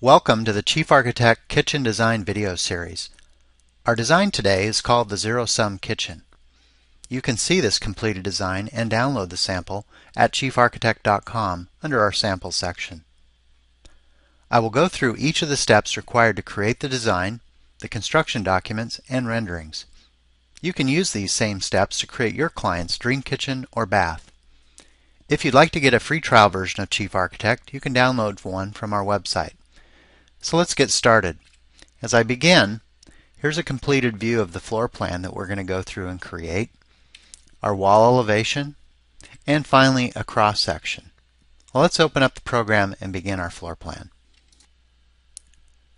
Welcome to the Chief Architect Kitchen Design video series. Our design today is called the Zero-Sum Kitchen. You can see this completed design and download the sample at chiefarchitect.com under our sample section. I will go through each of the steps required to create the design, the construction documents, and renderings. You can use these same steps to create your client's dream kitchen or bath. If you'd like to get a free trial version of Chief Architect, you can download one from our website. So let's get started. As I begin, here's a completed view of the floor plan that we're going to go through and create, our wall elevation, and finally a cross section. Well, let's open up the program and begin our floor plan.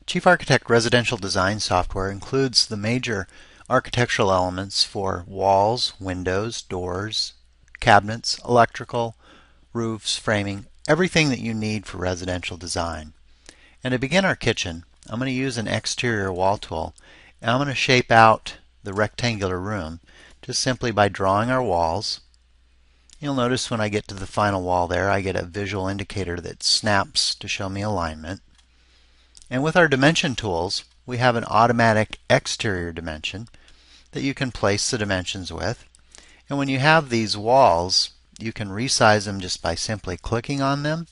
Chief Architect residential design software includes the major architectural elements for walls, windows, doors, cabinets, electrical, roofs, framing, everything that you need for residential design. And to begin our kitchen, I'm going to use an exterior wall tool, and I'm going to shape out the rectangular room just simply by drawing our walls. You'll notice when I get to the final wall there, I get a visual indicator that snaps to show me alignment. And with our dimension tools, we have an automatic exterior dimension that you can place the dimensions with. And when you have these walls, you can resize them just by simply clicking on them,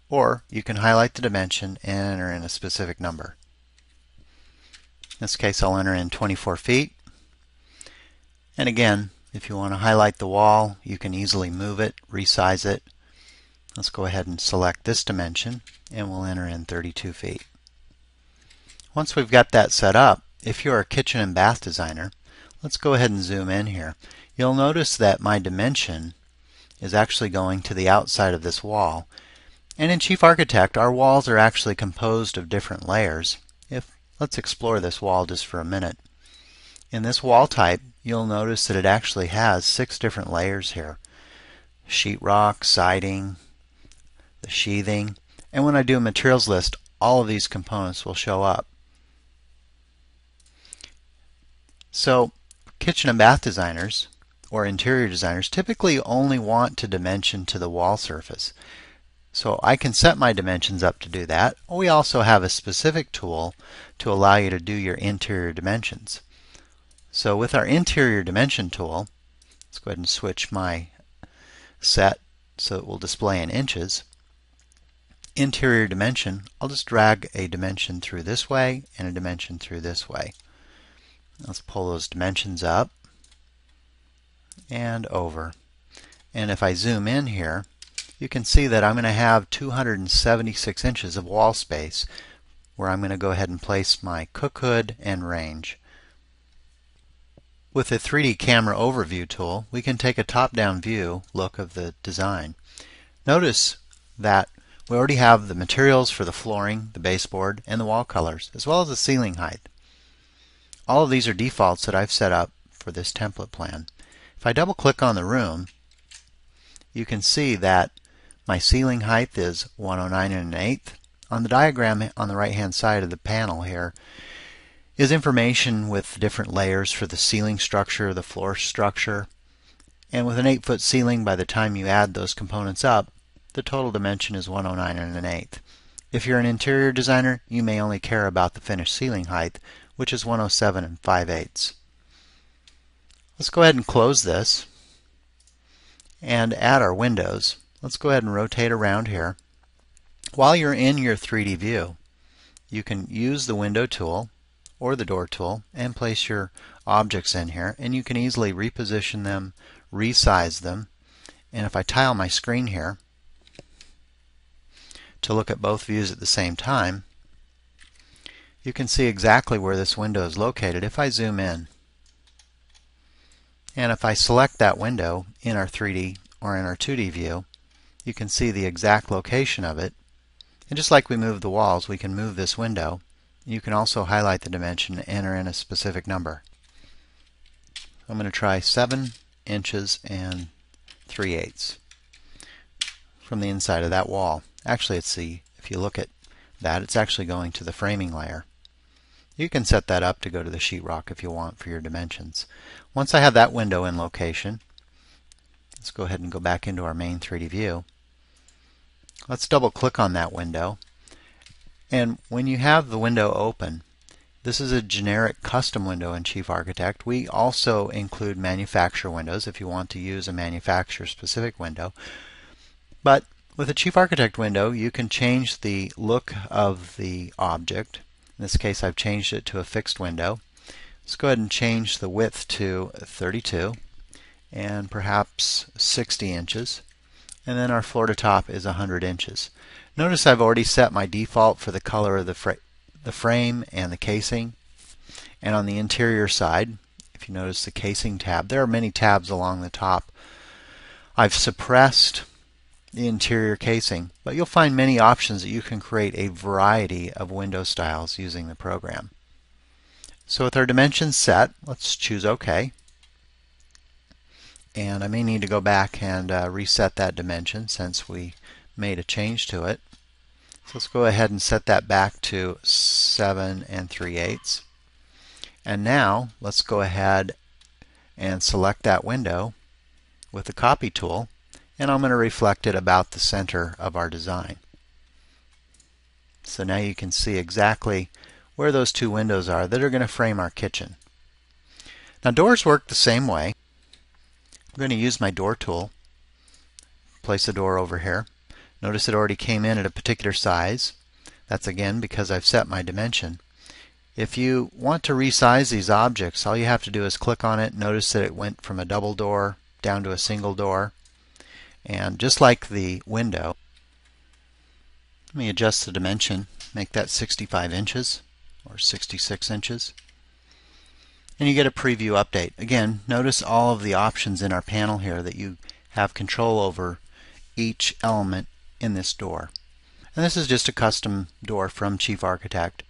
or you can highlight the dimension and enter in a specific number. In this case, I'll enter in 24 feet. And again, if you want to highlight the wall, you can easily move it, resize it. Let's go ahead and select this dimension, and we'll enter in 32 feet. Once we've got that set up, if you're a kitchen and bath designer, let's go ahead and zoom in here. You'll notice that my dimension is actually going to the outside of this wall. And in Chief Architect, our walls are actually composed of different layers. Let's explore this wall just for a minute. In this wall type, you'll notice that it actually has 6 different layers here. Sheetrock, siding, the sheathing, and when I do a materials list, all of these components will show up. So, kitchen and bath designers, or interior designers, typically only want to dimension to the wall surface. So I can set my dimensions up to do that. We also have a specific tool to allow you to do your interior dimensions. So with our interior dimension tool, let's go ahead and switch my set so it will display in inches. Interior dimension, I'll just drag a dimension through this way and a dimension through this way. Let's pull those dimensions up and over. And if I zoom in here, you can see that I'm going to have 276 inches of wall space where I'm going to go ahead and place my cook hood and range. With the 3D camera overview tool, we can take a top-down view look of the design. Notice that we already have the materials for the flooring, the baseboard, and the wall colors, as well as the ceiling height. All of these are defaults that I've set up for this template plan. If I double-click on the room, you can see that my ceiling height is 109 1/8. On the diagram on the right-hand side of the panel here is information with different layers for the ceiling structure, the floor structure, and with an 8-foot ceiling, by the time you add those components up, the total dimension is 109 1/8. If you're an interior designer, you may only care about the finished ceiling height, which is 107 5/8. Let's go ahead and close this and add our windows. Let's go ahead and rotate around here. While you're in your 3D view, you can use the window tool or the door tool and place your objects in here, and you can easily reposition them, resize them. And if I tile my screen here to look at both views at the same time, you can see exactly where this window is located if I zoom in. And if I select that window in our 3D or in our 2D view, you can see the exact location of it. And just like we moved the walls, we can move this window. You can also highlight the dimension and enter in a specific number. I'm going to try 7 inches and 3/8 from the inside of that wall. Actually, if you look at that, it's actually going to the framing layer. You can set that up to go to the sheetrock if you want for your dimensions. Once I have that window in location, let's go ahead and go back into our main 3D view. Let's double click on that window And when you have the window open, this is a generic custom window in Chief Architect. We also include manufacturer windows if you want to use a manufacturer specific window. But with a Chief Architect window, you can change the look of the object. In this case, I've changed it to a fixed window. Let's go ahead and change the width to 32 and perhaps 60 inches. And then our floor to top is 100 inches. Notice I've already set my default for the color of the frame and the casing. And on the interior side, if you notice the casing tab, there are many tabs along the top. I've suppressed the interior casing, but you'll find many options that you can create a variety of window styles using the program. So with our dimensions set, let's choose OK. And I may need to go back and reset that dimension since we made a change to it. So let's go ahead and set that back to 7 3/8. And now let's go ahead and select that window with the copy tool, and I'm going to reflect it about the center of our design. So now you can see exactly where those two windows are that are going to frame our kitchen. Now doors work the same way. I'm going to use my door tool, place the door over here. Notice it already came in at a particular size. That's again because I've set my dimension. If you want to resize these objects, all you have to do is click on it. Notice that it went from a double door down to a single door. And just like the window, let me adjust the dimension, make that 65 inches or 66 inches. And you get a preview update. Again, notice all of the options in our panel here that you have control over each element in this door. And this is just a custom door from Chief Architect.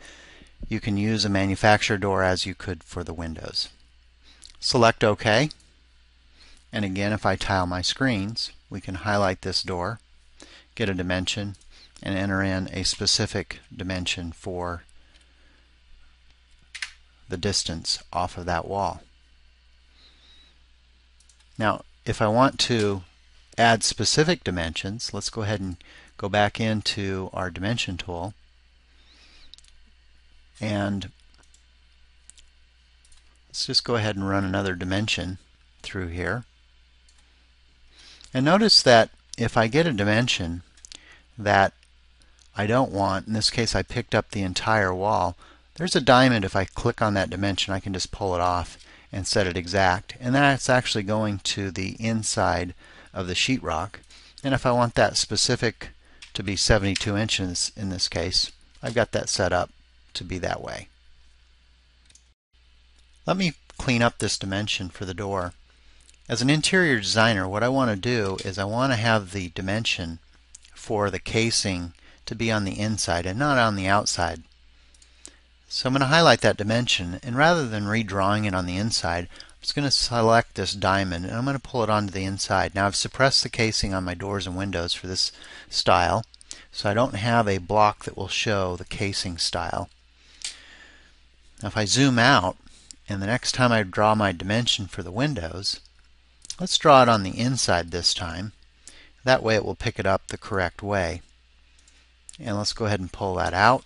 You can use a manufacturer door as you could for the windows. Select OK. And again, if I tile my screens, we can highlight this door, get a dimension, and enter in a specific dimension for the distance off of that wall. Now, if I want to add specific dimensions, let's go ahead and go back into our dimension tool, and let's just go ahead and run another dimension through here. And notice that if I get a dimension that I don't want, in this case I picked up the entire wall, there's a diamond. If I click on that dimension, I can just pull it off and set it exact. And that's actually going to the inside of the sheetrock. And if I want that specific to be 72 inches in this case, I've got that set up to be that way. Let me clean up this dimension for the door. As an interior designer, what I want to do is I want to have the dimension for the casing to be on the inside and not on the outside. So I'm going to highlight that dimension, and rather than redrawing it on the inside, I'm just going to select this diamond and I'm going to pull it onto the inside. Now I've suppressed the casing on my doors and windows for this style, so I don't have a block that will show the casing style. Now if I zoom out, and the next time I draw my dimension for the windows, let's draw it on the inside this time. That way it will pick it up the correct way. And let's go ahead and pull that out.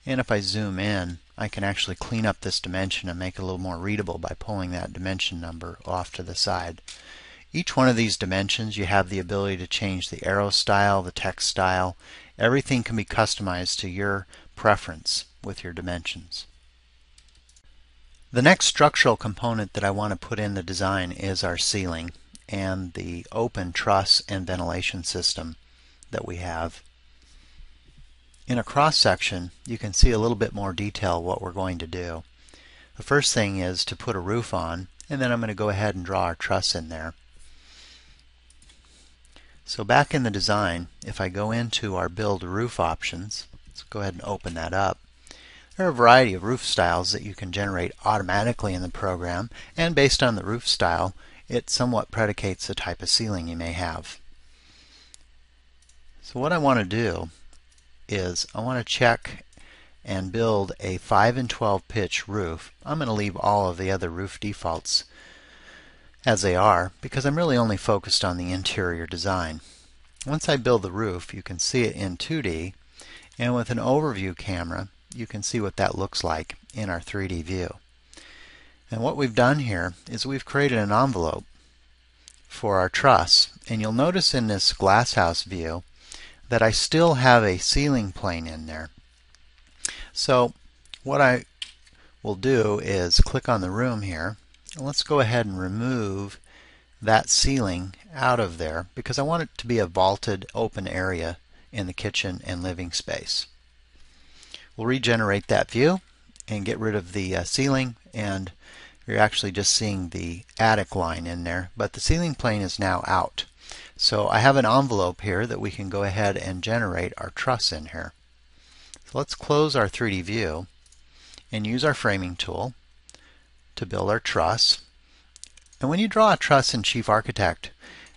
And if I zoom in, I can actually clean up this dimension and make it a little more readable by pulling that dimension number off to the side. Each one of these dimensions, you have the ability to change the arrow style, the text style. Everything can be customized to your preference with your dimensions. The next structural component that I want to put in the design is our ceiling and the open truss and ventilation system that we have. In a cross section, you can see a little bit more detail what we're going to do. The first thing is to put a roof on, and then I'm going to go ahead and draw our truss in there. So back in the design, if I go into our build roof options, let's go ahead and open that up. There are a variety of roof styles that you can generate automatically in the program, and based on the roof style, it somewhat predicates the type of ceiling you may have. So what I want to do is I want to check and build a 5 12 pitch roof. I'm going to leave all of the other roof defaults as they are because I'm really only focused on the interior design. Once I build the roof, you can see it in 2D, And with an overview camera, you can see what that looks like in our 3D view. And what we've done here is we've created an envelope for our truss. And you'll notice in this glasshouse view that I still have a ceiling plane in there. So what I will do is click on the room here. And let's go ahead and remove that ceiling out of there because I want it to be a vaulted open area in the kitchen and living space. We'll regenerate that view and get rid of the ceiling, and you're actually just seeing the attic line in there, but the ceiling plane is now out. So I have an envelope here that we can go ahead and generate our truss in here. So let's close our 3D view and use our framing tool to build our truss. And when you draw a truss in Chief Architect,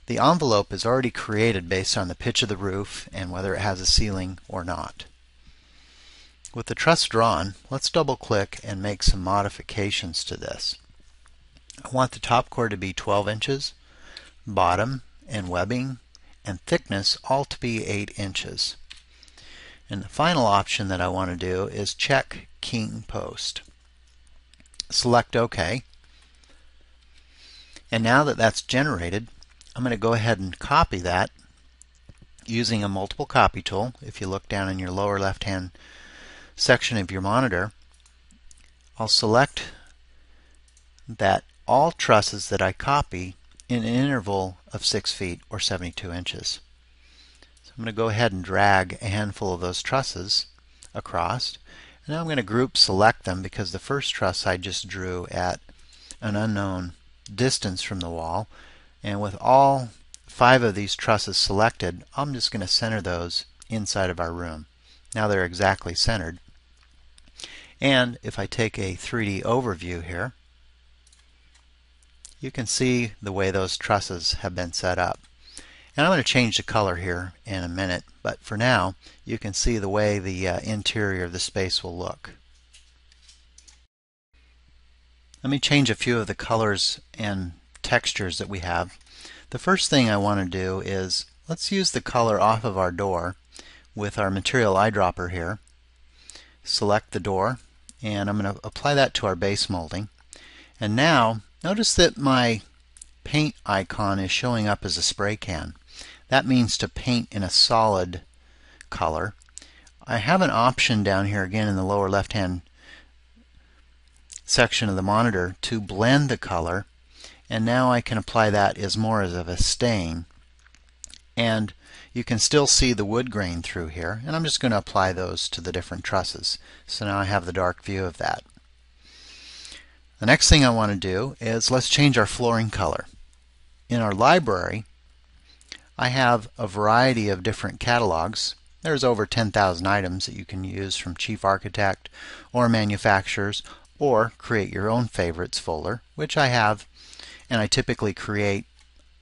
the envelope is already created based on the pitch of the roof and whether it has a ceiling or not. With the truss drawn, let's double click and make some modifications to this. I want the top chord to be 12 inches, bottom and webbing and thickness all to be 8 inches. And the final option that I want to do is check king post. Select OK. And now that that's generated, I'm going to go ahead and copy that using a multiple copy tool. If you look down in your lower left hand section of your monitor, I'll select that all trusses that I copy in an interval of 6 feet or 72 inches. So I'm going to go ahead and drag a handful of those trusses across. And now I'm going to group select them because the first truss I just drew at an unknown distance from the wall, and with all 5 of these trusses selected, I'm just going to center those inside of our room. Now they're exactly centered. And if I take a 3D overview here, you can see the way those trusses have been set up. And I'm going to change the color here in a minute, but for now you can see the way the interior of the space will look. Let me change a few of the colors and textures that we have. The first thing I want to do is let's use the color off of our door with our material eyedropper here. Select the door, and I'm going to apply that to our base molding. And now notice that my paint icon is showing up as a spray can. That means to paint in a solid color. I have an option down here again in the lower left hand section of the monitor to blend the color, and now I can apply that as more as of a stain, and you can still see the wood grain through here, and I'm just going to apply those to the different trusses. So now I have the dark view of that. The next thing I want to do is let's change our flooring color. In our library I have a variety of different catalogs. There's over 10,000 items that you can use from Chief Architect or manufacturers, or create your own favorites folder, which I have, and I typically create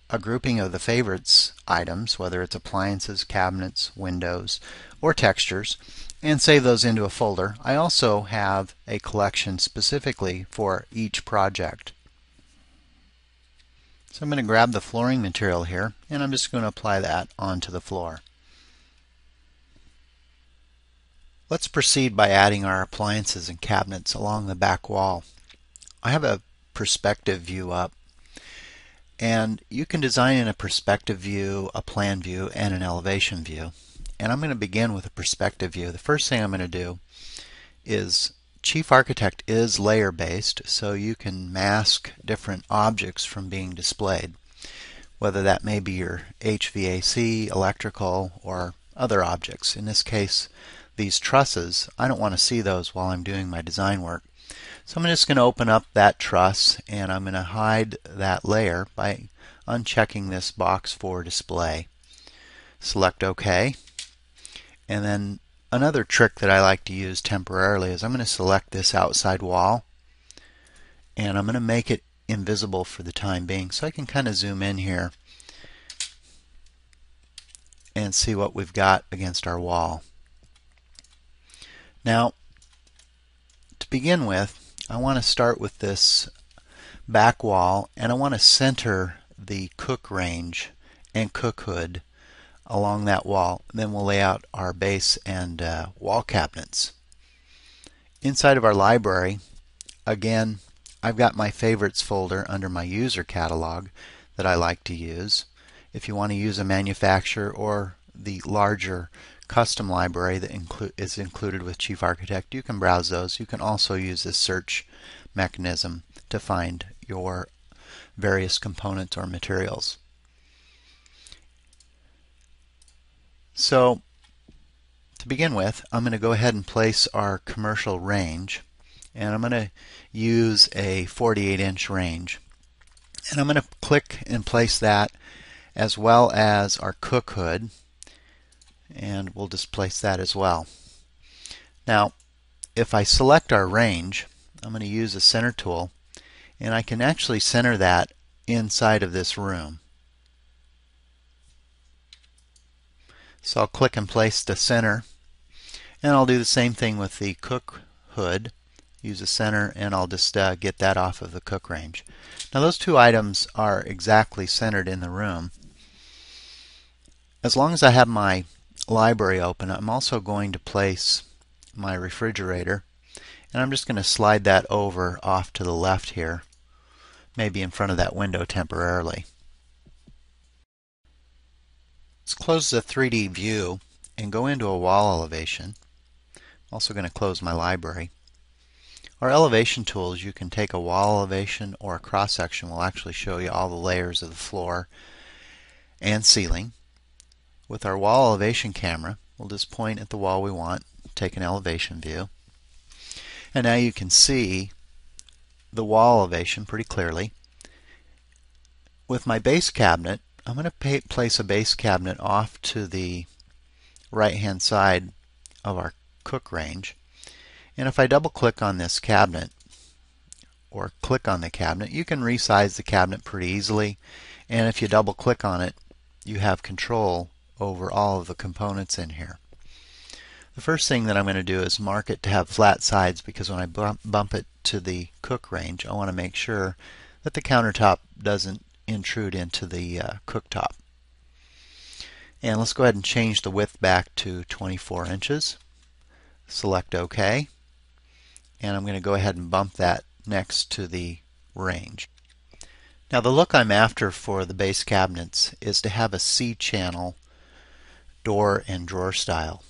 a grouping of the favorites items, whether it's appliances, cabinets, windows, or textures, and save those into a folder. I also have a collection specifically for each project. So I'm going to grab the flooring material here, and I'm just going to apply that onto the floor. Let's proceed by adding our appliances and cabinets along the back wall. I have a perspective view up, and you can design in a perspective view, a plan view, and an elevation view. And I'm going to begin with a perspective view. The first thing I'm going to do is, Chief Architect is layer based, so you can mask different objects from being displayed, whether that may be your HVAC, electrical, or other objects. In this case, these trusses, I don't want to see those while I'm doing my design work. So I'm just going to open up that truss, and I'm going to hide that layer by unchecking this box for display. Select OK. And then another trick that I like to use temporarily is I'm going to select this outside wall, and I'm going to make it invisible for the time being, so I can kind of zoom in here and see what we've got against our wall. Now, to begin with, I want to start with this back wall, and I want to center the cook range and cook hood along that wall. Then we'll lay out our base and wall cabinets. Inside of our library, again, I've got my favorites folder under my user catalog that I like to use. If you want to use a manufacturer or the larger custom library that is included with Chief Architect, you can browse those. You can also use this search mechanism to find your various components or materials. So to begin with, I'm going to go ahead and place our commercial range, and I'm going to use a 48-inch range. And I'm going to click and place that as well as our cook hood, and we'll just place that as well. Now, if I select our range, I'm going to use the center tool, and I can actually center that inside of this room. So I'll click and place the center, and I'll do the same thing with the cook hood. Use the center, and I'll just get that off of the cook range. Now those two items are exactly centered in the room. As long as I have my library open, I'm also going to place my refrigerator, and I'm just going to slide that over off to the left here, maybe in front of that window temporarily. Let's close the 3D view and go into a wall elevation. I'm also going to close my library. Our elevation tools, you can take a wall elevation or a cross section, will actually show you all the layers of the floor and ceiling. With our wall elevation camera, we'll just point at the wall we want, take an elevation view, and now you can see the wall elevation pretty clearly. With my base cabinet, I'm going to place a base cabinet off to the right hand side of our cook range, and if I double click on this cabinet or click on the cabinet, you can resize the cabinet pretty easily, and if you double click on it, you have control over all of the components in here. The first thing that I'm going to do is mark it to have flat sides, because when I bump it to the cook range, I want to make sure that the countertop doesn't intrude into the cooktop. And let's go ahead and change the width back to 24 inches. Select OK, and I'm going to go ahead and bump that next to the range. Now the look I'm after for the base cabinets is to have a C-channel door and drawer style.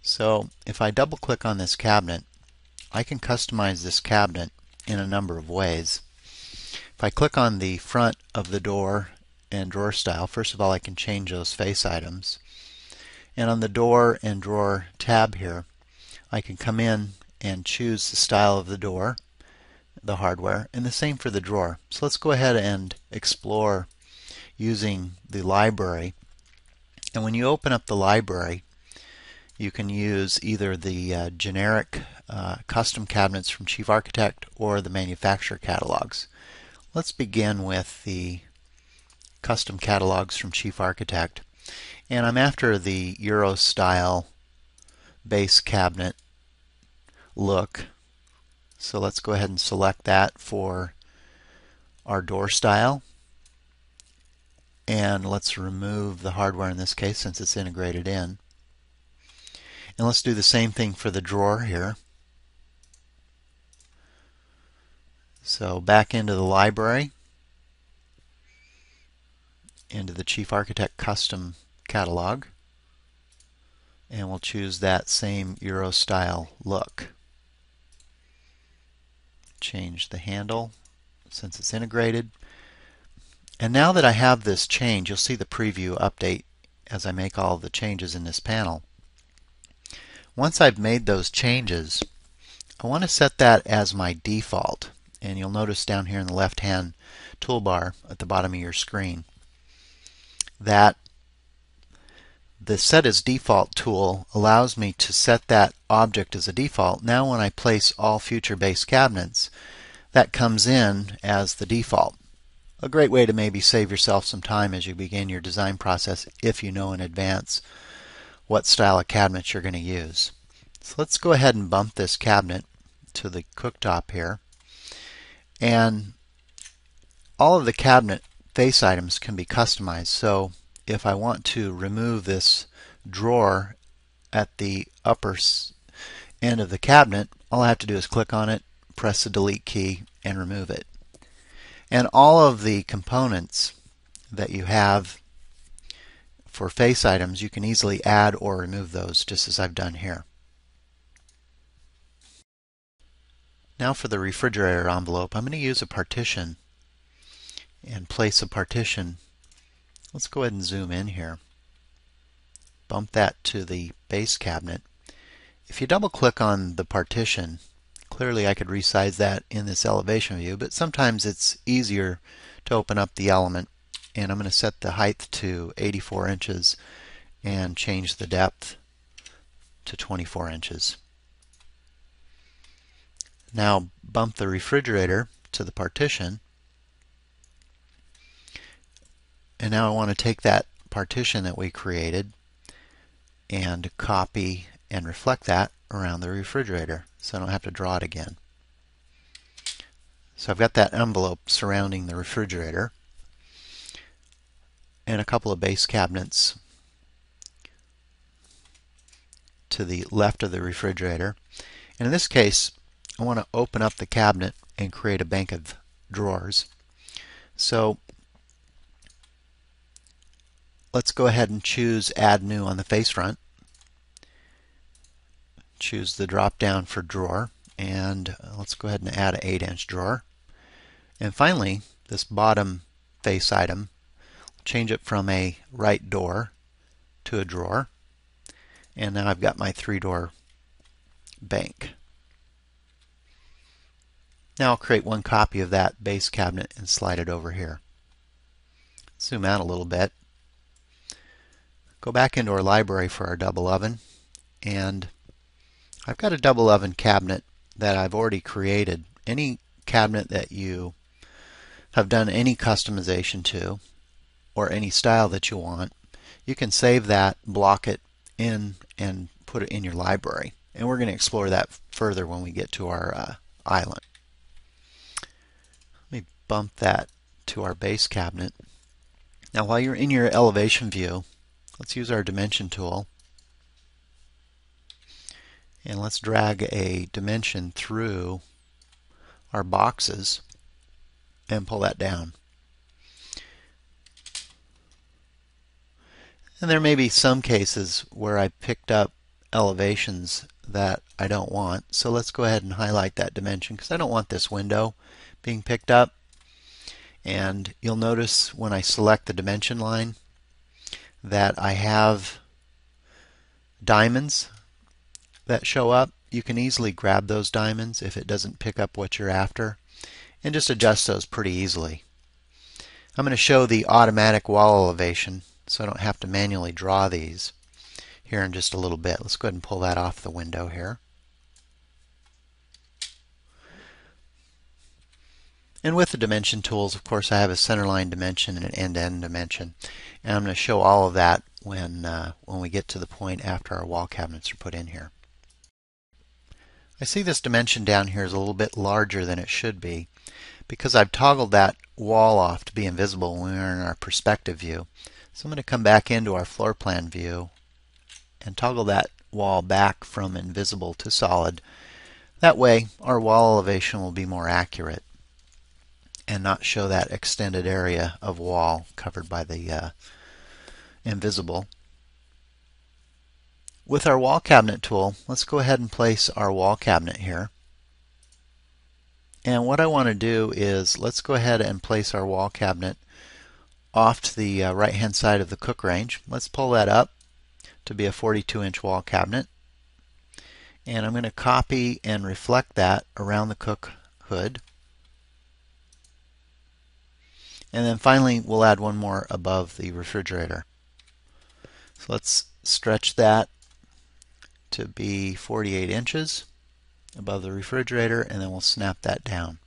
So if I double click on this cabinet, I can customize this cabinet in a number of ways. If I click on the front of the door and drawer style, first of all I can change those face items. And on the door and drawer tab here, I can come in and choose the style of the door, the hardware, and the same for the drawer. So let's go ahead and explore using the library. And when you open up the library, you can use either the generic custom cabinets from Chief Architect or the manufacturer catalogs. Let's begin with the custom catalogs from Chief Architect. And I'm after the Euro style base cabinet look. So let's go ahead and select that for our door style. And let's remove the hardware in this case since it's integrated in. And let's do the same thing for the drawer here. So back into the library, into the Chief Architect Custom catalog, and we'll choose that same Euro style look. Change the handle since it's integrated. And now that I have this change, you'll see the preview update as I make all the changes in this panel. Once I've made those changes, I want to set that as my default. And you'll notice down here in the left-hand toolbar at the bottom of your screen that the Set as Default tool allows me to set that object as a default. Now when I place all future base cabinets, that comes in as the default. A great way to maybe save yourself some time as you begin your design process if you know in advance what style of cabinets you're going to use. So let's go ahead and bump this cabinet to the cooktop here. And all of the cabinet face items can be customized. So if I want to remove this drawer at the upper end of the cabinet, all I have to do is click on it, press the delete key, and remove it. And all of the components that you have for face items, you can easily add or remove those, just as I've done here. Now for the refrigerator envelope, I'm going to use a partition and place a partition. Let's go ahead and zoom in here. Bump that to the base cabinet. If you double click on the partition, clearly I could resize that in this elevation view, but sometimes it's easier to open up the element. And I'm going to set the height to 84 inches and change the depth to 24 inches. Now bump the refrigerator to the partition. And now I want to take that partition that we created and copy and reflect that around the refrigerator so I don't have to draw it again. So I've got that envelope surrounding the refrigerator and a couple of base cabinets to the left of the refrigerator. And in this case, I want to open up the cabinet and create a bank of drawers. So let's go ahead and choose Add New on the face front. Choose the drop down for drawer, and let's go ahead and add an 8-inch drawer. And finally, this bottom face item, change it from a right door to a drawer. And now I've got my 3-door bank. Now I'll create one copy of that base cabinet and slide it over here. Zoom out a little bit. Go back into our library for our double oven, and I've got a double oven cabinet that I've already created. Any cabinet that you have done any customization to, or any style that you want, you can save that, block it in, and put it in your library. And we're going to explore that further when we get to our island. Let me bump that to our base cabinet. Now while you're in your elevation view, let's use our dimension tool. And let's drag a dimension through our boxes and pull that down. And there may be some cases where I picked up elevations that I don't want. So let's go ahead and highlight that dimension because I don't want this window being picked up. And you'll notice when I select the dimension line that I have diamonds that show up. You can easily grab those diamonds if it doesn't pick up what you're after and just adjust those pretty easily. I'm going to show the automatic wall elevation so I don't have to manually draw these here in just a little bit. Let's go ahead and pull that off the window here. And with the dimension tools, of course, I have a centerline dimension and an end-to-end dimension. And I'm going to show all of that when we get to the point after our wall cabinets are put in here. I see this dimension down here is a little bit larger than it should be because I've toggled that wall off to be invisible when we're in our perspective view. So I'm going to come back into our floor plan view and toggle that wall back from invisible to solid. That way our wall elevation will be more accurate and not show that extended area of wall covered by the invisible. With our wall cabinet tool, let's go ahead and place our wall cabinet here. And what I want to do is let's go ahead and place our wall cabinet off to the right hand side of the cook range. Let's pull that up to be a 42-inch wall cabinet. And I'm going to copy and reflect that around the cook hood. And then finally we'll add one more above the refrigerator. So let's stretch that to be 48 inches above the refrigerator, and then we'll snap that down.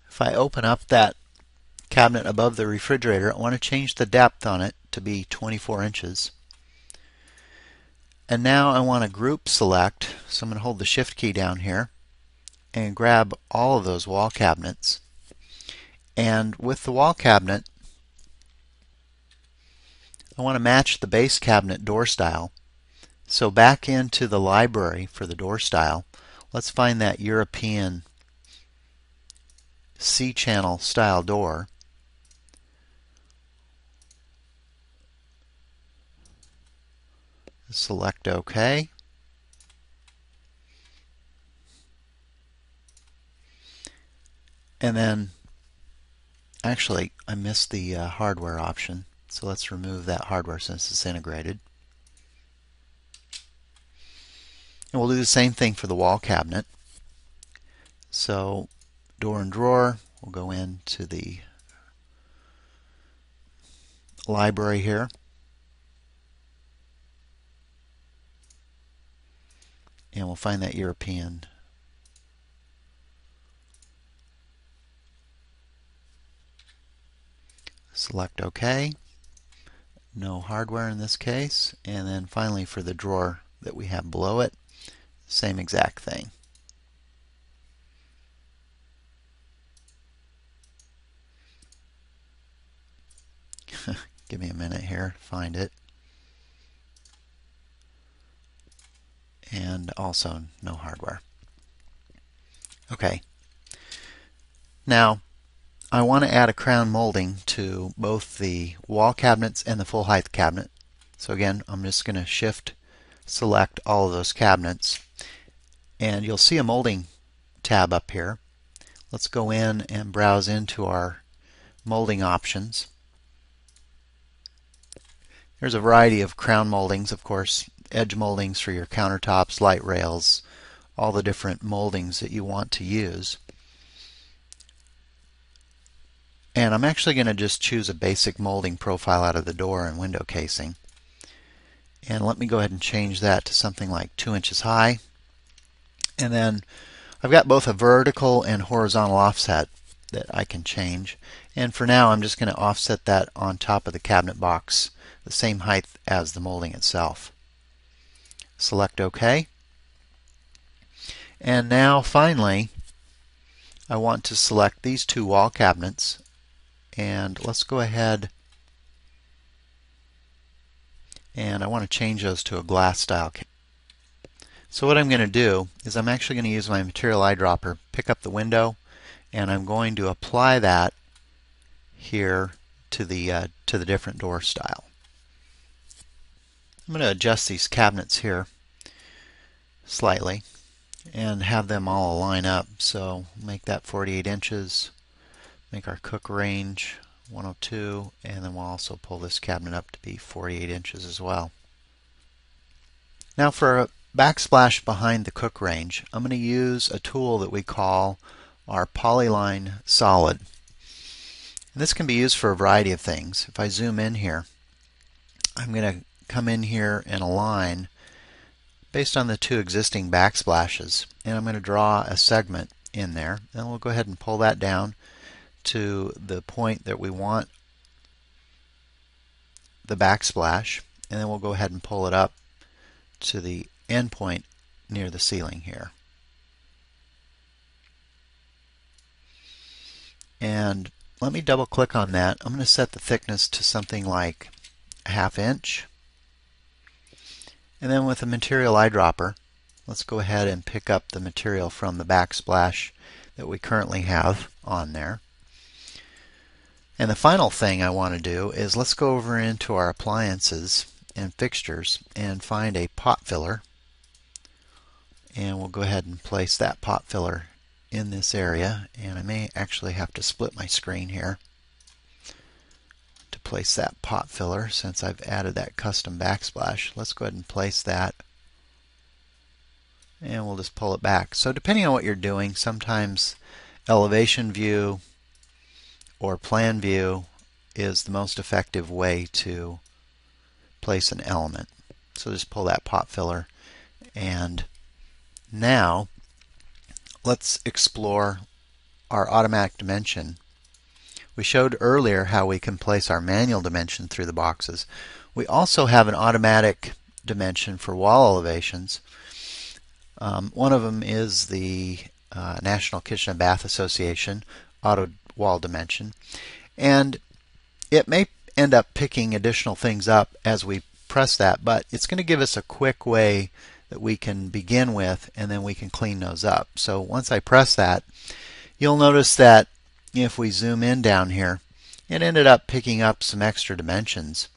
If I open up that cabinet above the refrigerator, I want to change the depth on it to be 24 inches. And now I want to group select, so I'm going to hold the shift key down here and grab all of those wall cabinets And with the wall cabinet, I want to match the base cabinet door style. So back into the library for the door style, let's find that European C-channel style door. Select OK. And then, actually, I missed the hardware option. So let's remove that hardware since it's integrated. And we'll do the same thing for the wall cabinet. So door and drawer, we'll go into the library here. And we'll find that European. Select OK. No hardware in this case. And then finally for the drawer that we have below it, same exact thing. Give me a minute here to find it. And also no hardware. Okay. Now, I want to add a crown molding to both the wall cabinets and the full height cabinet. So again, I'm just going to shift select all of those cabinets. And you'll see a molding tab up here. Let's go in and browse into our molding options. There's a variety of crown moldings, of course, edge moldings for your countertops, light rails, all the different moldings that you want to use. And I'm actually going to just choose a basic molding profile out of the door and window casing. And let me go ahead and change that to something like 2 inches high. And then I've got both a vertical and horizontal offset that I can change. And for now, I'm just going to offset that on top of the cabinet box, the same height as the molding itself. Select OK. And now finally, I want to select these two wall cabinets. And let's go ahead and I want to change those to a glass style. So what I'm going to do is I'm actually going to use my material eyedropper, pick up the window, and I'm going to apply that here to the different door style. I'm going to adjust these cabinets here slightly and have them all line up. So make that 48 inches, make our cook range 102, and then we'll also pull this cabinet up to be 48 inches as well. Now for a backsplash behind the cook range, I'm going to use a tool that we call our Polyline Solid. And this can be used for a variety of things. If I zoom in here, I'm going to come in here and align based on the two existing backsplashes, and I'm going to draw a segment in there, and we'll go ahead and pull that down to the point that we want the backsplash, and then we'll go ahead and pull it up to the end point near the ceiling here. And let me double click on that. I'm going to set the thickness to something like a 1/2 inch. And then with a material eyedropper, let's go ahead and pick up the material from the backsplash that we currently have on there. And the final thing I want to do is let's go over into our appliances and fixtures and find a pot filler. And we'll go ahead and place that pot filler in this area. And I may actually have to split my screen here to place that pot filler since I've added that custom backsplash. Let's go ahead and place that. And we'll just pull it back. So depending on what you're doing, sometimes elevation view or plan view is the most effective way to place an element. So just pull that pot filler, and now let's explore our automatic dimension. We showed earlier how we can place our manual dimension through the boxes. We also have an automatic dimension for wall elevations. One of them is the National Kitchen and Bath Association Auto wall dimension. And it may end up picking additional things up as we press that, but it's going to give us a quick way that we can begin with, and then we can clean those up. So once I press that, you'll notice that if we zoom in down here, it ended up picking up some extra dimensions.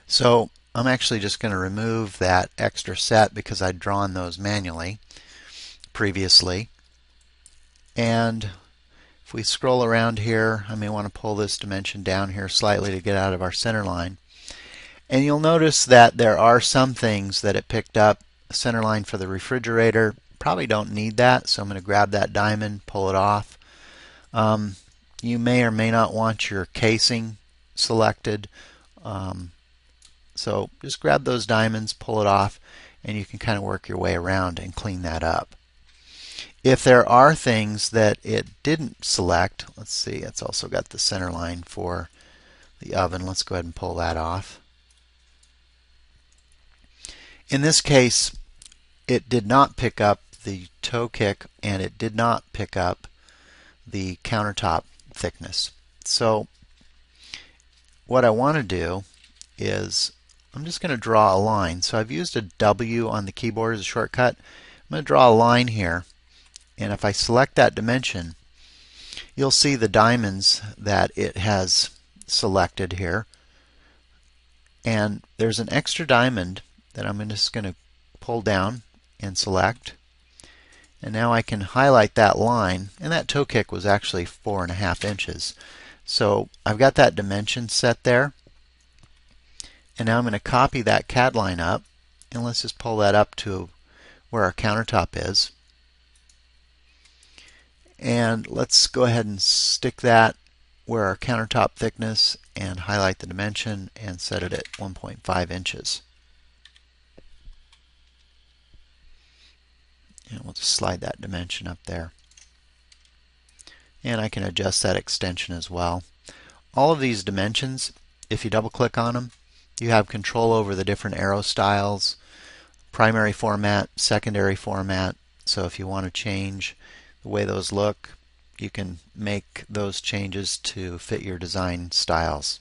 So I'm actually just going to remove that extra set because I'd drawn those manually previously. And if we scroll around here, I may want to pull this dimension down here slightly to get out of our center line. And you'll notice that there are some things that it picked up. A center line for the refrigerator, probably don't need that, so I'm going to grab that diamond, pull it off. You may or may not want your casing selected. So just grab those diamonds, pull it off, and you can kind of work your way around and clean that up. If there are things that it didn't select, let's see, it's also got the center line for the oven. Let's go ahead and pull that off. In this case, it did not pick up the toe kick and it did not pick up the countertop thickness. So what I want to do is I'm just going to draw a line. So I've used a W on the keyboard as a shortcut. I'm going to draw a line here, and if I select that dimension, you'll see the diamonds that it has selected here. And there's an extra diamond that I'm just going to pull down and select. And now I can highlight that line, and that toe kick was actually 4.5 inches. So I've got that dimension set there. And now I'm going to copy that CAD line up, and let's just pull that up to where our countertop is. And let's go ahead and stick that where our countertop thickness and highlight the dimension and set it at 1.5 inches. And we'll just slide that dimension up there. And I can adjust that extension as well. All of these dimensions, if you double click on them, you have control over the different arrow styles, primary format, secondary format. So if you want to change the way those look, you can make those changes to fit your design styles.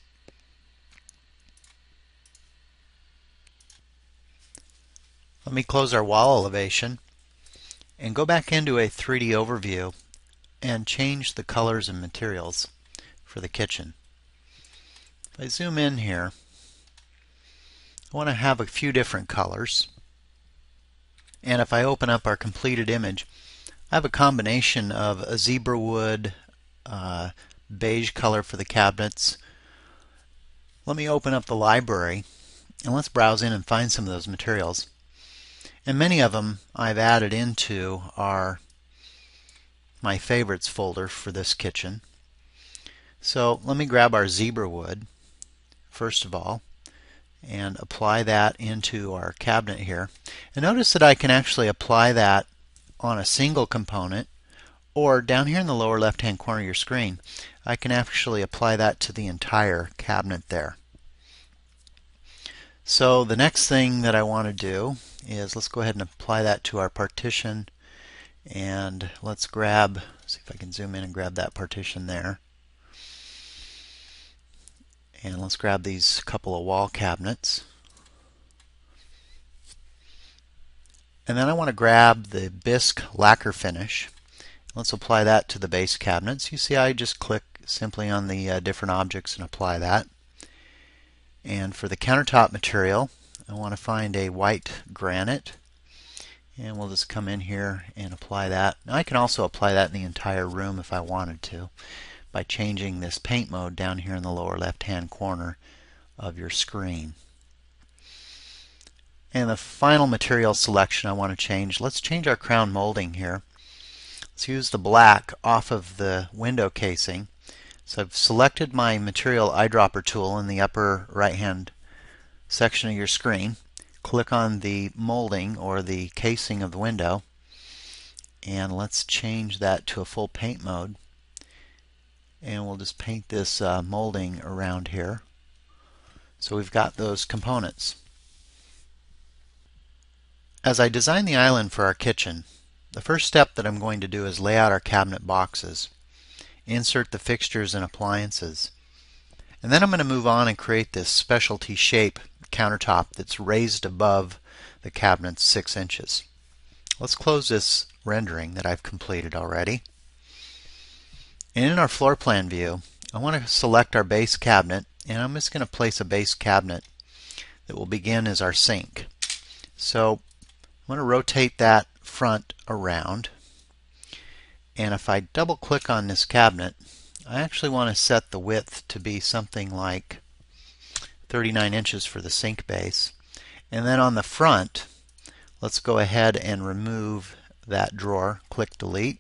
Let me close our wall elevation and go back into a 3D overview and change the colors and materials for the kitchen. If I zoom in here, I want to have a few different colors. And if I open up our completed image, I have a combination of a zebra wood, beige color for the cabinets. Let me open up the library and let's browse in and find some of those materials. And many of them I've added into my favorites folder for this kitchen. So let me grab our zebra wood first of all and apply that into our cabinet here. And notice that I can actually apply that on a single component, or down here in the lower left hand corner of your screen, I can actually apply that to the entire cabinet there. So the next thing that I want to do is let's go ahead and apply that to our partition, and let's grab, see if I can zoom in and grab that partition there. And let's grab these couple of wall cabinets. And then I want to grab the bisque lacquer finish. Let's apply that to the base cabinets. You see I just click simply on the different objects and apply that. And for the countertop material, I want to find a white granite. And we'll just come in here and apply that. Now I can also apply that in the entire room if I wanted to, by changing this paint mode down here in the lower left hand corner of your screen. And the final material selection I want to change, let's change our crown molding here. Let's use the black off of the window casing. So I've selected my material eyedropper tool in the upper right hand section of your screen. Click on the molding or the casing of the window, and let's change that to a full paint mode. And we'll just paint this molding around here. So we've got those components. As I design the island for our kitchen, the first step that I'm going to do is lay out our cabinet boxes. insert the fixtures and appliances. And then I'm going to move on and create this specialty shape countertop that's raised above the cabinets 6 inches. Let's close this rendering that I've completed already. And in our floor plan view, I want to select our base cabinet, and I'm just going to place a base cabinet that will begin as our sink. So I'm going to rotate that front around, and if I double click on this cabinet, I actually want to set the width to be something like 39 inches for the sink base. And then on the front, let's go ahead and remove that drawer. Click delete.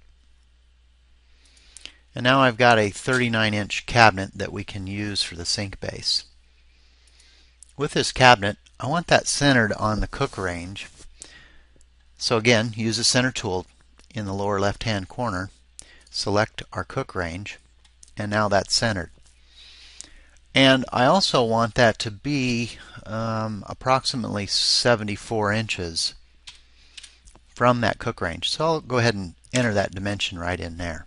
And now I've got a 39-inch cabinet that we can use for the sink base. With this cabinet, I want that centered on the cook range. So again, use the center tool in the lower left-hand corner. Select our cook range, and now that's centered. And I also want that to be approximately 74 inches from that cook range. So I'll go ahead and enter that dimension right in there.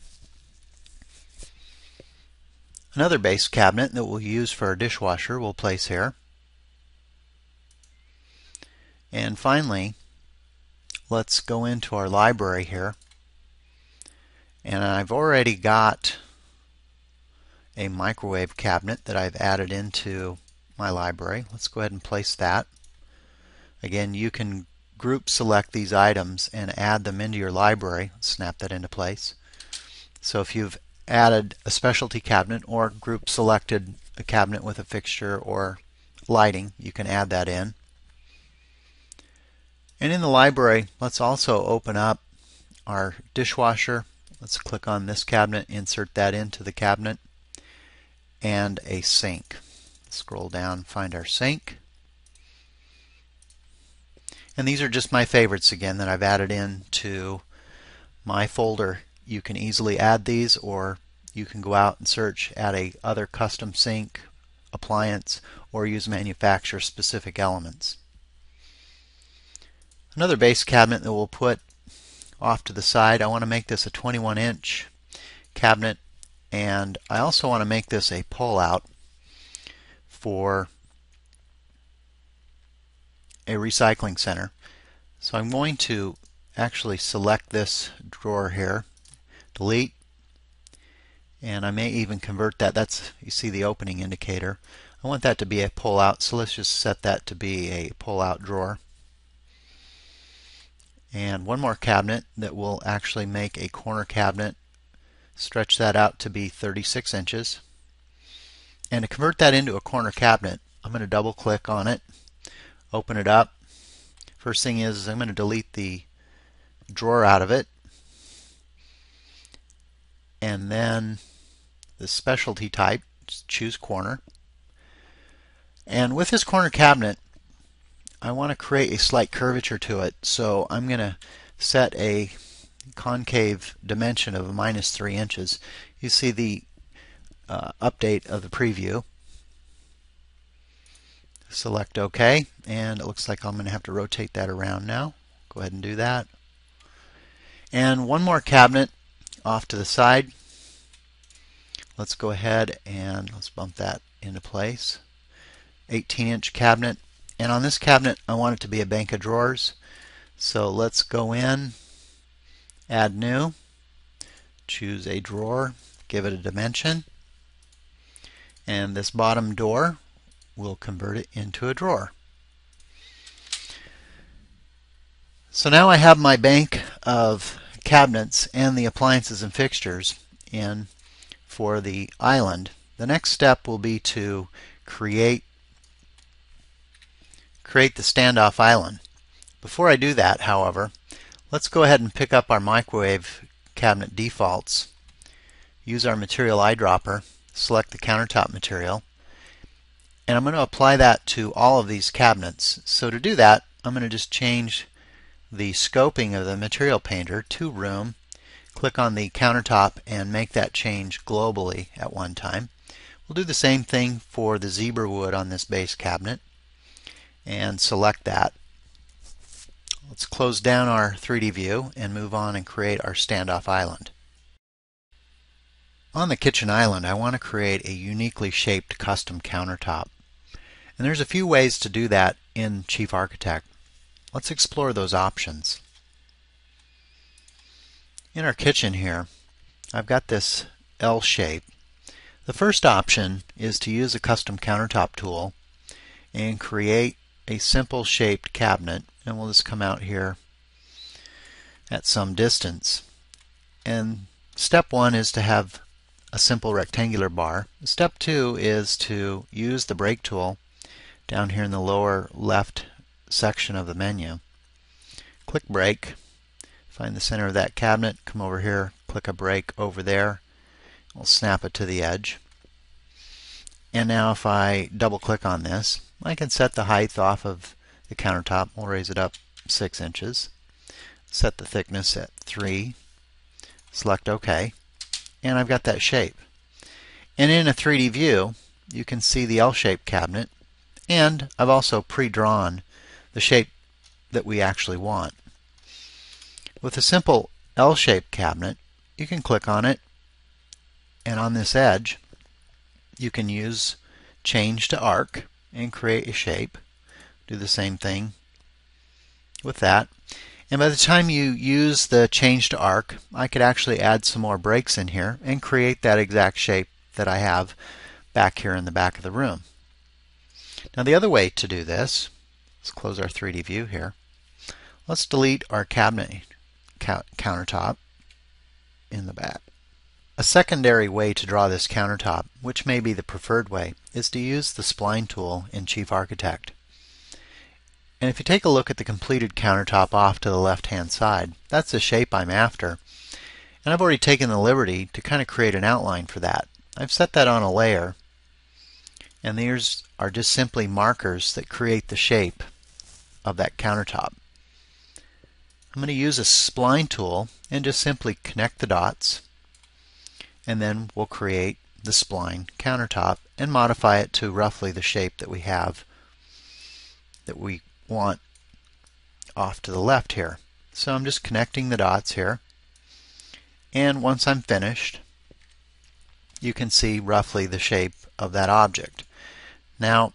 Another base cabinet that we'll use for our dishwasher we'll place here. And finally, let's go into our library here. And I've already got a microwave cabinet that I've added into my library. Let's go ahead and place that. Again, you can group select these items and add them into your library. Snap that into place. So if you've added a specialty cabinet or group selected a cabinet with a fixture or lighting, you can add that in. And in the library, let's also open up our dishwasher. Let's click on this cabinet, insert that into the cabinet, and a sink. Scroll down, find our sink. And these are just my favorites again that I've added into my folder. You can easily add these, or you can go out and search at a other custom sink, appliance, or use manufacturer specific elements. Another base cabinet that we'll put off to the side, I want to make this a 21-inch cabinet, and I also want to make this a pull-out for a recycling center. So I'm going to actually select this drawer here, delete, and I may even convert that. That's, you see the opening indicator. I want that to be a pull-out, so let's just set that to be a pull-out drawer. And one more cabinet that will actually make a corner cabinet. Stretch that out to be 36 inches. And to convert that into a corner cabinet, I'm going to double click on it, open it up. First thing is I'm going to delete the drawer out of it, and then the specialty type, just choose corner. And with this corner cabinet, I want to create a slight curvature to it, so I'm going to set a concave dimension of -3 inches. You see the update of the preview. Select OK, and it looks like I'm going to have to rotate that around now. Go ahead and do that. And one more cabinet off to the side. Let's go ahead and let's bump that into place. 18-inch cabinet, and on this cabinet I want it to be a bank of drawers. So let's go in, add new, choose a drawer, give it a dimension, and this bottom door will convert it into a drawer. So now I have my bank of cabinets and the appliances and fixtures in for the island. The next step will be to create the standoff island. Before I do that, however, let's go ahead and pick up our microwave cabinet defaults, use our material eyedropper, select the countertop material, and I'm going to apply that to all of these cabinets. So to do that, I'm going to just change the scoping of the material painter to room, click on the countertop, and make that change globally at one time. We'll do the same thing for the zebra wood on this base cabinet and select that. Let's close down our 3D view and move on and create our standoff island. On the kitchen island, I want to create a uniquely shaped custom countertop. And there's a few ways to do that in Chief Architect. Let's explore those options. In our kitchen here, I've got this L shape. The first option is to use a custom countertop tool and create a simple shaped cabinet, and we'll just come out here at some distance. And step one is to have a simple rectangular bar. Step two is to use the brake tool down here in the lower left section of the menu. Click brake, find the center of that cabinet, come over here, click a brake over there. We'll snap it to the edge. And now if I double click on this, I can set the height off of the countertop. We'll raise it up 6 inches. Set the thickness at 3. Select OK. And I've got that shape. And in a 3D view, you can see the L-shaped cabinet. And I've also pre-drawn the shape that we actually want. With a simple L-shaped cabinet, you can click on it, and on this edge, you can use change to arc and create a shape. Do the same thing with that. And by the time you use the change to arc, I could actually add some more breaks in here and create that exact shape that I have back here in the back of the room. Now the other way to do this, let's close our 3D view here. Let's delete our cabinet countertop in the back. A secondary way to draw this countertop, which may be the preferred way, is to use the spline tool in Chief Architect. And if you take a look at the completed countertop off to the left-hand side, that's the shape I'm after. And I've already taken the liberty to kind of create an outline for that. I've set that on a layer, and these are just simply markers that create the shape of that countertop. I'm going to use a spline tool and just simply connect the dots, and then we'll create the spline countertop and modify it to roughly the shape that we have, that we want off to the left here. So I'm just connecting the dots here, and once I'm finished, you can see roughly the shape of that object. Now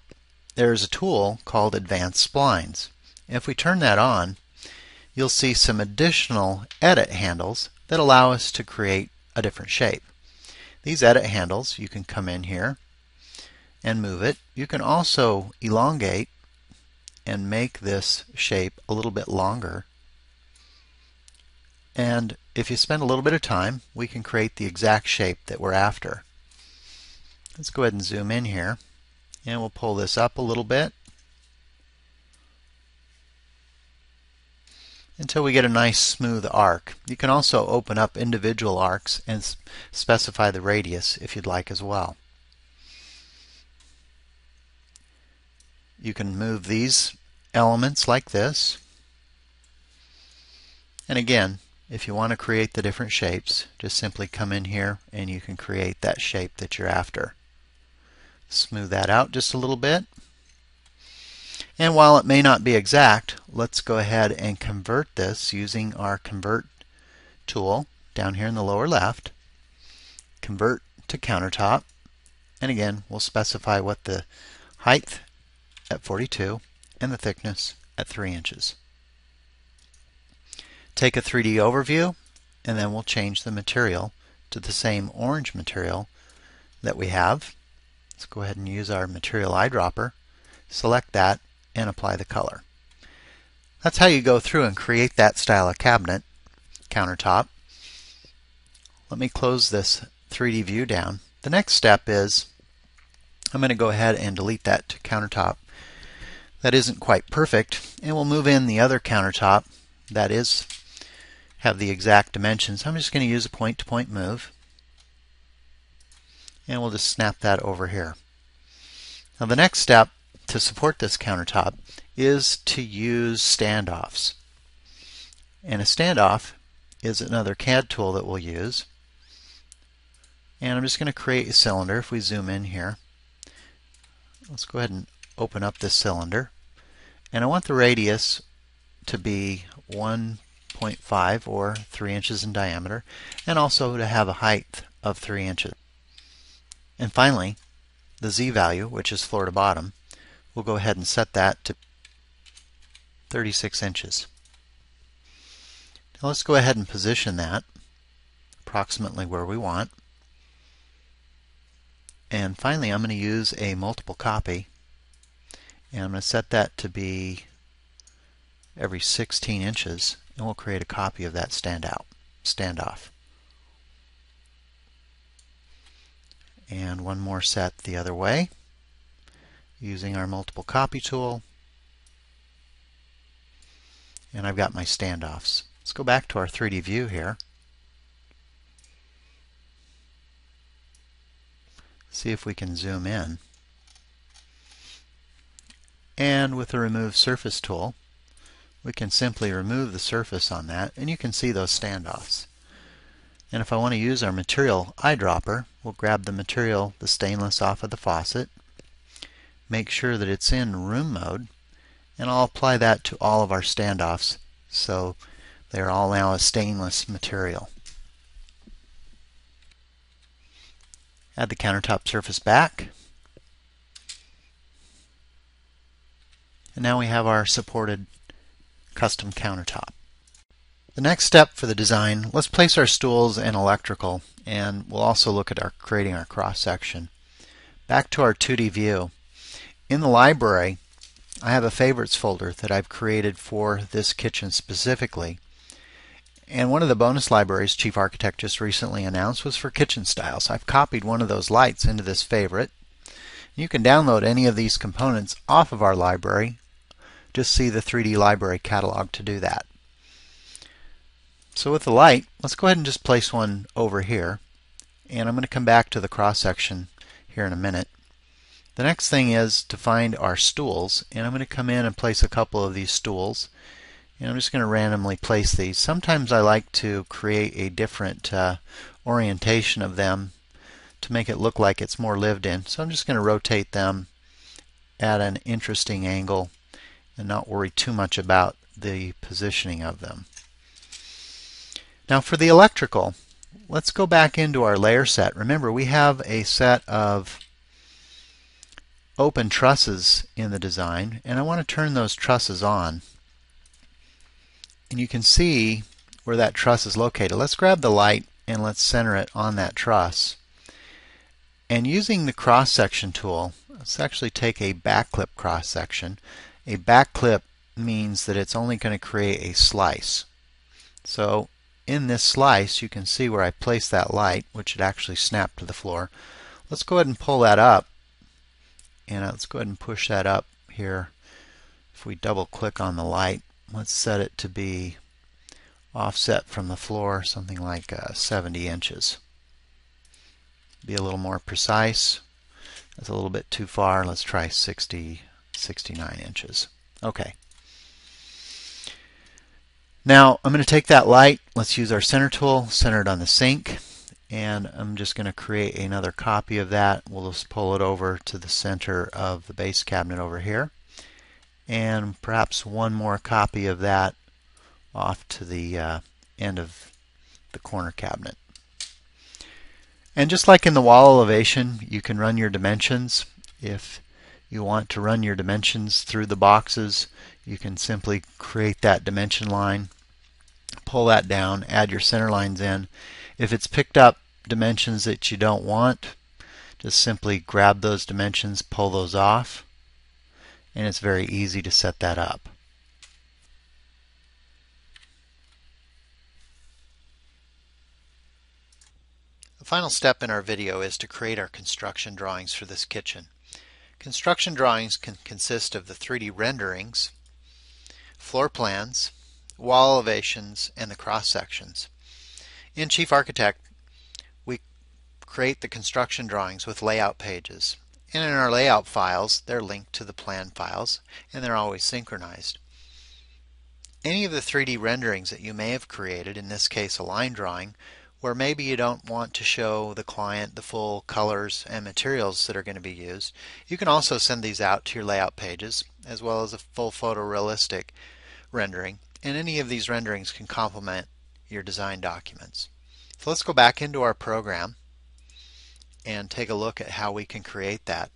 there's a tool called Advanced Splines. If we turn that on, you'll see some additional edit handles that allow us to create a different shape. These edit handles, you can come in here and move it. You can also elongate and make this shape a little bit longer. And if you spend a little bit of time, we can create the exact shape that we're after. Let's go ahead and zoom in here, and we'll pull this up a little bit until we get a nice smooth arc. You can also open up individual arcs and specify the radius if you'd like as well. You can move these elements like this. And again, if you want to create the different shapes, just simply come in here and you can create that shape that you're after. Smooth that out just a little bit. And while it may not be exact, let's go ahead and convert this using our Convert tool down here in the lower left. Convert to countertop. And again, we'll specify what the height at 42 and the thickness at 3 inches. Take a 3D overview, and then we'll change the material to the same orange material that we have. Let's go ahead and use our material eyedropper. Select that and apply the color. That's how you go through and create that style of cabinet, countertop. Let me close this 3D view down. The next step is I'm going to go ahead and delete that countertop that isn't quite perfect, and we'll move in the other countertop that is have the exact dimensions. I'm just going to use a point-to-point move, and we'll just snap that over here. Now the next step to support this countertop is to use standoffs. And a standoff is another CAD tool that we'll use. And I'm just going to create a cylinder. If we zoom in here, let's go ahead and open up this cylinder. And I want the radius to be 1.5 or 3 inches in diameter, and also to have a height of 3 inches. And finally, the Z value, which is floor to bottom, we'll go ahead and set that to 36 inches. Now let's go ahead and position that approximately where we want. And finally, I'm going to use a multiple copy, and I'm going to set that to be every 16 inches, and we'll create a copy of that standoff. And one more set the other way using our multiple copy tool. And I've got my standoffs. Let's go back to our 3D view here. See if we can zoom in. And with the Remove Surface tool, we can simply remove the surface on that, and you can see those standoffs. And if I want to use our material eyedropper, we'll grab the material, the stainless, off of the faucet, make sure that it's in room mode, and I'll apply that to all of our standoffs so they're all now a stainless material. Add the countertop surface back, and now we have our supported custom countertop. The next step for the design, let's place our stools and electrical, and we'll also look at creating our cross section. Back to our 2D view. In the library, I have a favorites folder that I've created for this kitchen specifically. And one of the bonus libraries Chief Architect just recently announced was for kitchen styles. I've copied one of those lights into this favorite. You can download any of these components off of our library. Just see the 3D library catalog to do that. So with the light, let's go ahead and just place one over here. And I'm going to come back to the cross section here in a minute. The next thing is to find our stools, and I'm going to come in and place a couple of these stools. And I'm just going to randomly place these. Sometimes I like to create a different orientation of them to make it look like it's more lived in. So I'm just going to rotate them at an interesting angle and not worry too much about the positioning of them. Now for the electrical, let's go back into our layer set. Remember, we have a set of open trusses in the design, and I want to turn those trusses on. And you can see where that truss is located. Let's grab the light and let's center it on that truss. And using the cross section tool, let's actually take a backclip cross section. A backclip means that it's only going to create a slice. So in this slice, you can see where I placed that light, which had actually snapped to the floor. Let's go ahead and pull that up, and let's go ahead and push that up here. If we double click on the light, let's set it to be offset from the floor, something like 70 inches. Be a little more precise. That's a little bit too far. Let's try 69 inches. Okay. Now I'm going to take that light, let's use our center tool, center it on the sink, and I'm just going to create another copy of that. We'll just pull it over to the center of the base cabinet over here, and perhaps one more copy of that off to the end of the corner cabinet. And just like in the wall elevation, you can run your dimensions. If you want to run your dimensions through the boxes, you can simply create that dimension line, pull that down, add your center lines in. If it's picked up dimensions that you don't want, just simply grab those dimensions, pull those off, and it's very easy to set that up. The final step in our video is to create our construction drawings for this kitchen. Construction drawings can consist of the 3D renderings, floor plans, wall elevations, and the cross sections. In Chief Architect, we create the construction drawings with layout pages. And in our layout files, they're linked to the plan files, and they're always synchronized. Any of the 3D renderings that you may have created, in this case a line drawing, where maybe you don't want to show the client the full colors and materials that are going to be used, you can also send these out to your layout pages, as well as a full photorealistic rendering. And any of these renderings can complement your design documents. So let's go back into our program, and take a look at how we can create that.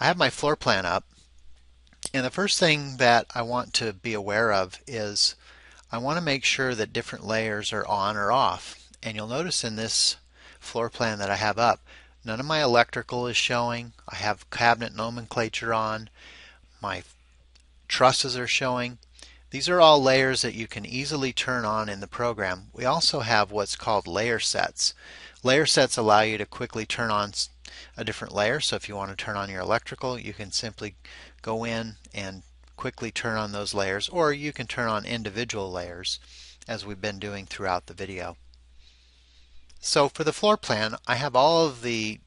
I have my floor plan up, and the first thing that I want to be aware of is I want to make sure that different layers are on or off. And you'll notice in this floor plan that I have up, none of my electrical is showing. I have cabinet nomenclature on. My trusses are showing. These are all layers that you can easily turn on in the program. We also have what's called layer sets. Layer sets allow you to quickly turn on a different layer. So if you want to turn on your electrical, you can simply go in and quickly turn on those layers, or you can turn on individual layers as we've been doing throughout the video. So for the floor plan, I have all of the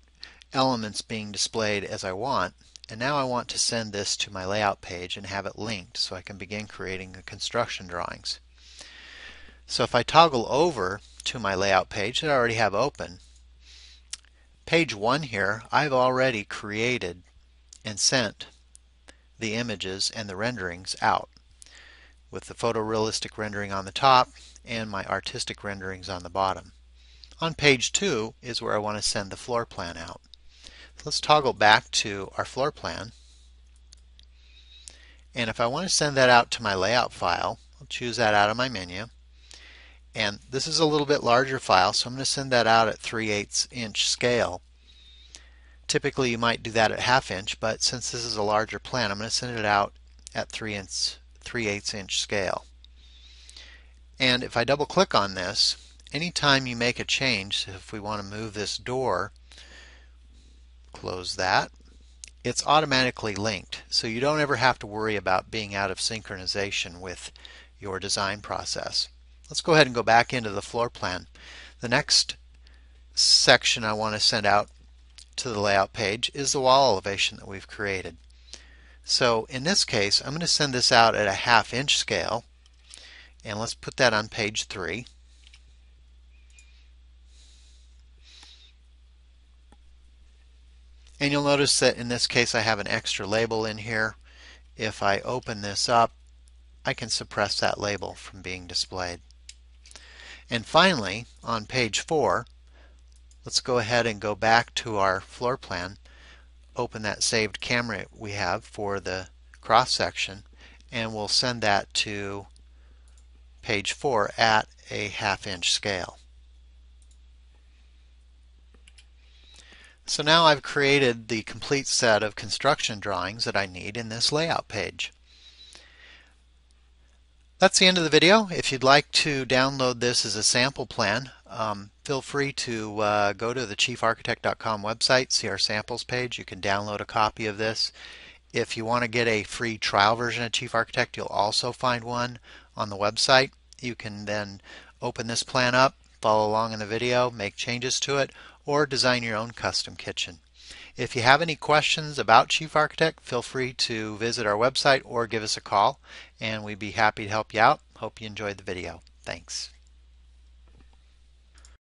elements being displayed as I want, and now I want to send this to my layout page and have it linked so I can begin creating the construction drawings. So if I toggle over to my layout page that I already have open, page 1 here, I've already created and sent the images and the renderings out, with the photorealistic rendering on the top and my artistic renderings on the bottom. On page 2 is where I want to send the floor plan out. So let's toggle back to our floor plan, and if I want to send that out to my layout file, I'll choose that out of my menu. And this is a little bit larger file, so I'm going to send that out at 3/8 inch scale. Typically you might do that at 1/2 inch, but since this is a larger plan, I'm going to send it out at 3/8 inch scale. And if I double click on this, anytime you make a change, if we want to move this door, close that, it's automatically linked. So you don't ever have to worry about being out of synchronization with your design process. Let's go ahead and go back into the floor plan. The next section I want to send out to the layout page is the wall elevation that we've created. So in this case, I'm going to send this out at a 1/2 inch scale, and let's put that on page 3. And you'll notice that in this case I have an extra label in here. If I open this up, I can suppress that label from being displayed. And finally, on page 4, let's go ahead and go back to our floor plan, open that saved camera we have for the cross section, and we'll send that to page 4 at a 1/2 inch scale. So now I've created the complete set of construction drawings that I need in this layout page. That's the end of the video. If you'd like to download this as a sample plan, feel free to go to the chiefarchitect.com website, see our samples page. You can download a copy of this. If you want to get a free trial version of Chief Architect, you'll also find one on the website. You can then open this plan up, follow along in the video, make changes to it, or design your own custom kitchen. If you have any questions about Chief Architect, feel free to visit our website or give us a call, and we'd be happy to help you out. Hope you enjoyed the video. Thanks.